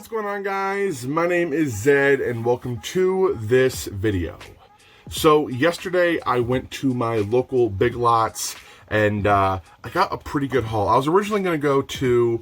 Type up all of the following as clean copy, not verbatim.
What's going on, guys? My name is Zed and welcome to this video. So yesterday I went to my local Big Lots and I got a pretty good haul. I was originally going to go to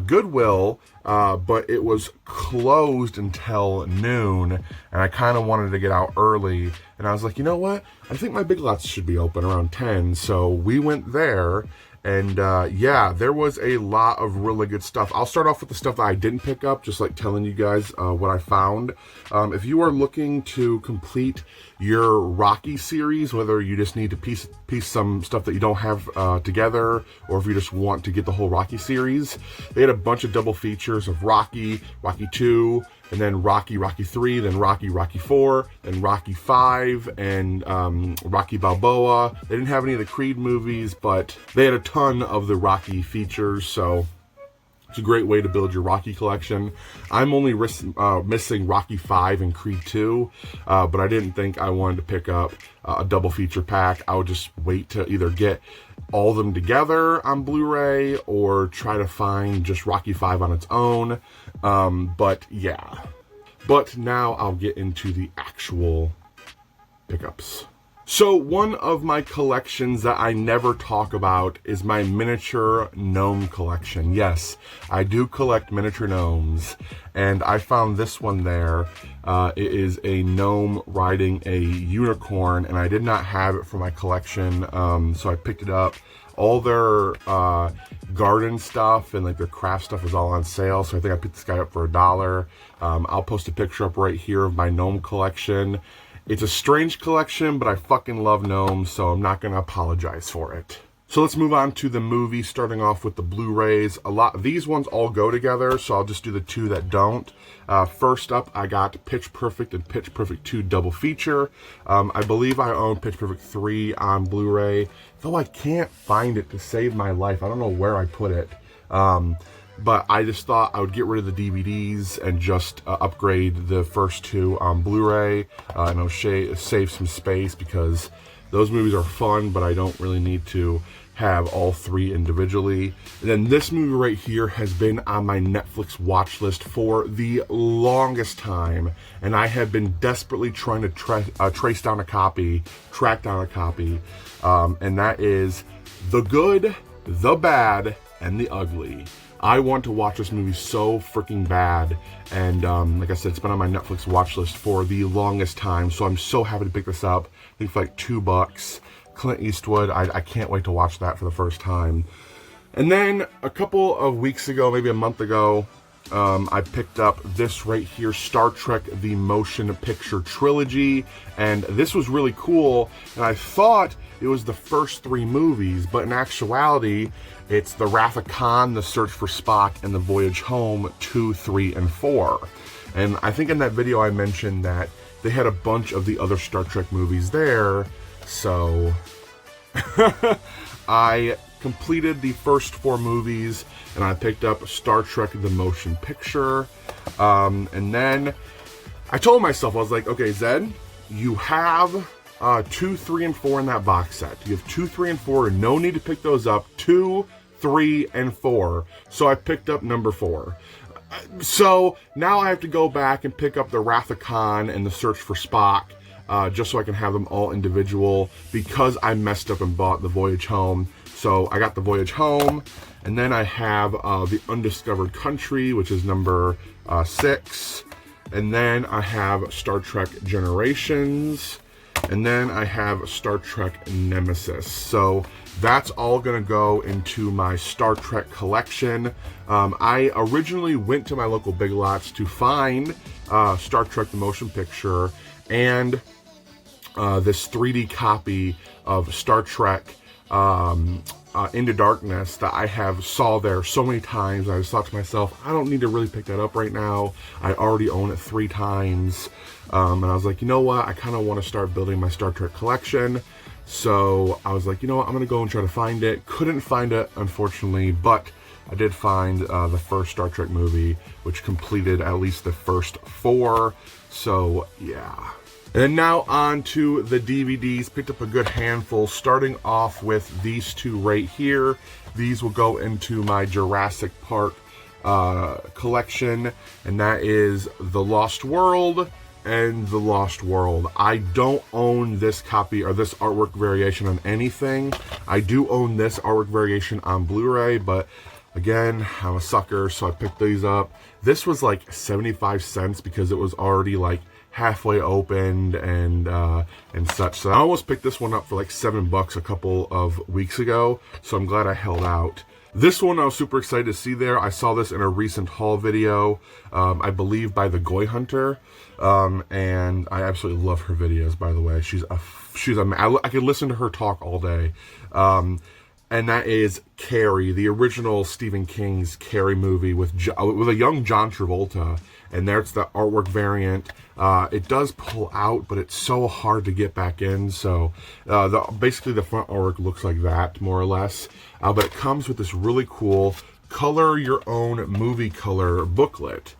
Goodwill, but it was closed until noon and I kind of wanted to get out early, and I was like, you know what? I think my Big Lots should be open around 10, so we went there. And yeah, there was a lot of really good stuff. I'll start off with the stuff that I didn't pick up, just like telling you guys what I found. If you are looking to complete your Rocky series, whether you just need to piece some stuff that you don't have together, or if you just want to get the whole Rocky series, they had a bunch of double features of Rocky, Rocky 2, and then Rocky 3, then Rocky 4, then Rocky 5, and Rocky Balboa. They didn't have any of the Creed movies, but they had a ton of the Rocky features, so it's a great way to build your Rocky collection. I'm only missing Rocky 5 and Creed 2, but I didn't think I wanted to pick up a double feature pack. I would just wait to either get all of them together on Blu-ray or try to find just Rocky 5 on its own. But yeah. But now I'll get into the actual pickups. So one of my collections that I never talk about is my miniature gnome collection. Yes, I do collect miniature gnomes, and I found this one there. It is a gnome riding a unicorn, and I did not have it for my collection, so I picked it up. All their garden stuff and like their craft stuff is all on sale, so I think I picked this guy up for $1. I'll post a picture up right here of my gnome collection. It's a strange collection, but I fucking love gnomes, so I'm not going to apologize for it. So let's move on to the movie, starting off with the Blu-rays. These ones all go together, so I'll just do the two that don't. First up, I got Pitch Perfect and Pitch Perfect 2 double feature. I believe I own Pitch Perfect 3 on Blu-ray, though I can't find it to save my life. I don't know where I put it. But I just thought I would get rid of the DVDs and just upgrade the first two on Blu-ray, and I'll save some space because those movies are fun, but I don't really need to have all three individually. And then this movie right here has been on my Netflix watch list for the longest time, and I have been desperately trying to track down a copy, and that is The Good, the Bad, and the Ugly. I want to watch this movie so freaking bad, and like I said, it's been on my Netflix watch list for the longest time, so I'm so happy to pick this up. I think for like $2. Clint Eastwood, I can't wait to watch that for the first time. And then a couple of weeks ago, maybe a month ago, I picked up this right here, Star Trek The Motion Picture Trilogy, and this was really cool, and I thought it was the first three movies, but in actuality, it's The Wrath of Khan, The Search for Spock, and The Voyage Home 2, 3, and 4. And I think in that video I mentioned that they had a bunch of the other Star Trek movies there, so I completed the first four movies, and I picked up Star Trek The Motion Picture, and then I told myself, I was like, okay, Zed, you have 2, 3, and 4 in that box set. You have 2, 3, and 4, no need to pick those up. 2, 3, and 4. So I picked up number 4. So now I have to go back and pick up The Wrath of Khan and The Search for Spock, just so I can have them all individual, because I messed up and bought The Voyage Home. So I got The Voyage Home, and then I have The Undiscovered Country, which is number 6, and then I have Star Trek Generations, and then I have Star Trek Nemesis. So that's all going to go into my Star Trek collection. I originally went to my local Big Lots to find Star Trek The Motion Picture and this 3D copy of Star Trek Into Darkness that I have saw there so many times. I just thought to myself, I don't need to really pick that up right now. I already own it 3 times. And I was like, you know what? I kind of want to start building my Star Trek collection. So I was like, you know what? I'm going to go and try to find it. Couldn't find it, unfortunately, but I did find the first Star Trek movie, which completed at least the first 4. So yeah. And then now on to the DVDs. Picked up a good handful, starting off with these two right here. These will go into my Jurassic Park collection, and that is The Lost World and The Lost World. I don't own this copy or this artwork variation on anything. I do own this artwork variation on Blu-ray, but again, I'm a sucker, so I picked these up. This was like 75 cents because it was already like halfway opened and such. So I almost picked this one up for like $7 a couple of weeks ago, so I'm glad I held out. This one I was super excited to see there. I saw this in a recent haul video, I believe by the Goy Hunter, and I absolutely love her videos, by the way. I could listen to her talk all day. And that is Carrie, the original Stephen King's Carrie movie with a young John Travolta. And there's the artwork variant. It does pull out, but it's so hard to get back in. So basically the front artwork looks like that, more or less. But it comes with this really cool color your own movie color booklet.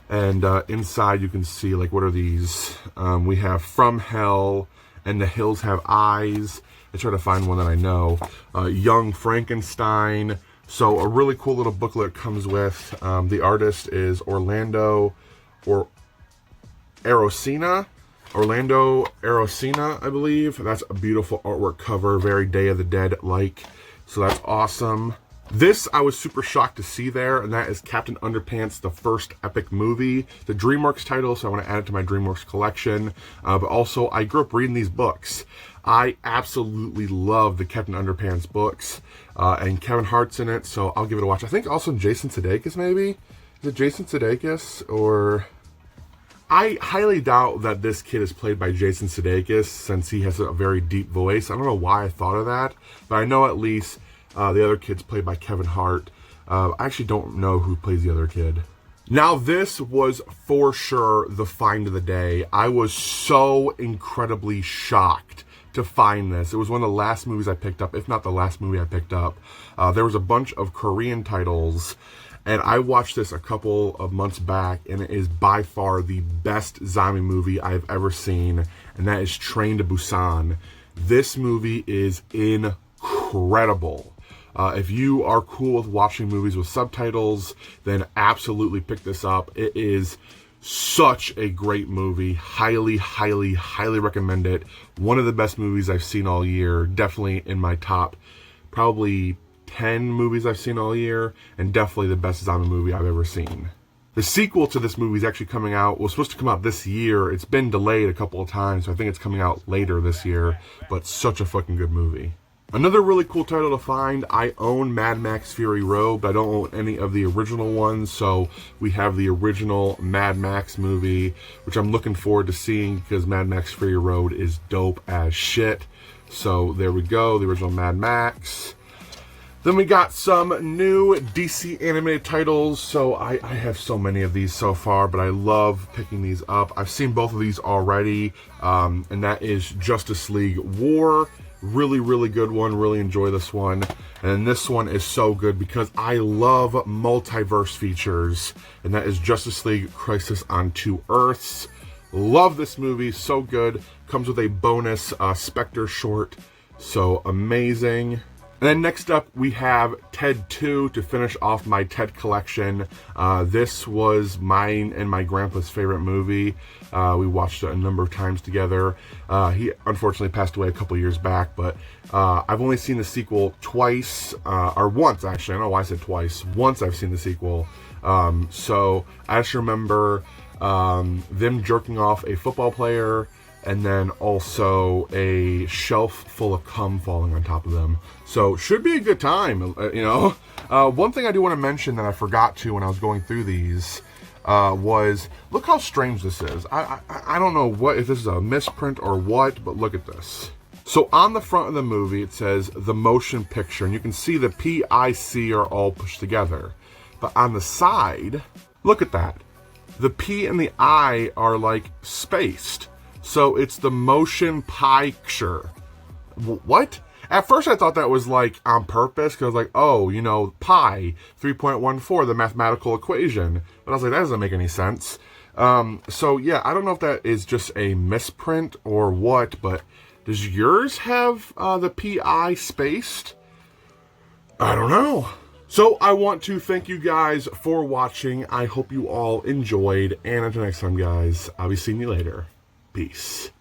And inside you can see, like, what are these? We have From Hell and The Hills Have Eyes. I try to find one that I know. Young Frankenstein. So a really cool little booklet comes with. The artist is Orlando Arocena, I believe. That's a beautiful artwork cover, very Day of the Dead-like. So that's awesome. This I was super shocked to see there, and that is Captain Underpants, the first epic movie. The DreamWorks title, so I want to add it to my DreamWorks collection. But also, I grew up reading these books. I absolutely love the Captain Underpants books, and Kevin Hart's in it, so I'll give it a watch. I think also Jason Sudeikis, maybe? Is it Jason Sudeikis? Or I highly doubt that this kid is played by Jason Sudeikis, since he has a very deep voice. I don't know why I thought of that, but I know at least the other kid's played by Kevin Hart. I actually don't know who plays the other kid. Now, this was for sure the find of the day. I was so incredibly shocked to find this. It was one of the last movies I picked up, if not the last movie I picked up. There was a bunch of Korean titles, and I watched this a couple of months back, and it is by far the best zombie movie I've ever seen, and that is Train to Busan. This movie is incredible. If you are cool with watching movies with subtitles, then absolutely pick this up. It is such a great movie. Highly, highly, highly recommend it. One of the best movies I've seen all year. Definitely in my top, probably 10 movies I've seen all year, and definitely the best zombie movie I've ever seen. The sequel to this movie is actually coming out, was supposed to come out this year. It's been delayed a couple of times, so I think it's coming out later this year, but such a fucking good movie. Another really cool title to find, I own Mad Max Fury Road, but I don't own any of the original ones, so we have the original Mad Max movie, which I'm looking forward to seeing because Mad Max Fury Road is dope as shit. So there we go, the original Mad Max. Then we got some new DC animated titles, so I have so many of these so far, but I love picking these up. I've seen both of these already, and that is Justice League War. Really, really good one. Really enjoy this one. And this one is so good because I love multiverse features. And that is Justice League Crisis on Two Earths. Love this movie. So good. Comes with a bonus Spectre short. So amazing. And then next up, we have Ted 2 to finish off my Ted collection. This was mine and my grandpa's favorite movie. We watched it a number of times together. He unfortunately passed away a couple years back, but I've only seen the sequel twice, or once actually. I don't know why I said twice. Once I've seen the sequel. So I just remember them jerking off a football player, and then also a shelf full of cum falling on top of them. So should be a good time, you know. One thing I do want to mention that I forgot to when I was going through these was, look how strange this is. I don't know what, if this is a misprint or what, but look at this. So on the front of the movie, it says the motion picture, and you can see the P, I, C are all pushed together. But on the side, look at that. The P and the I are like spaced. So it's the motion picture. What? At first I thought that was like on purpose, because I was like, oh, you know, pi, 3.14, the mathematical equation. But I was like, that doesn't make any sense. So yeah, I don't know if that is just a misprint or what, but does yours have the PI spaced? I don't know. So I want to thank you guys for watching. I hope you all enjoyed. And until next time, guys, I'll be seeing you later. Peace.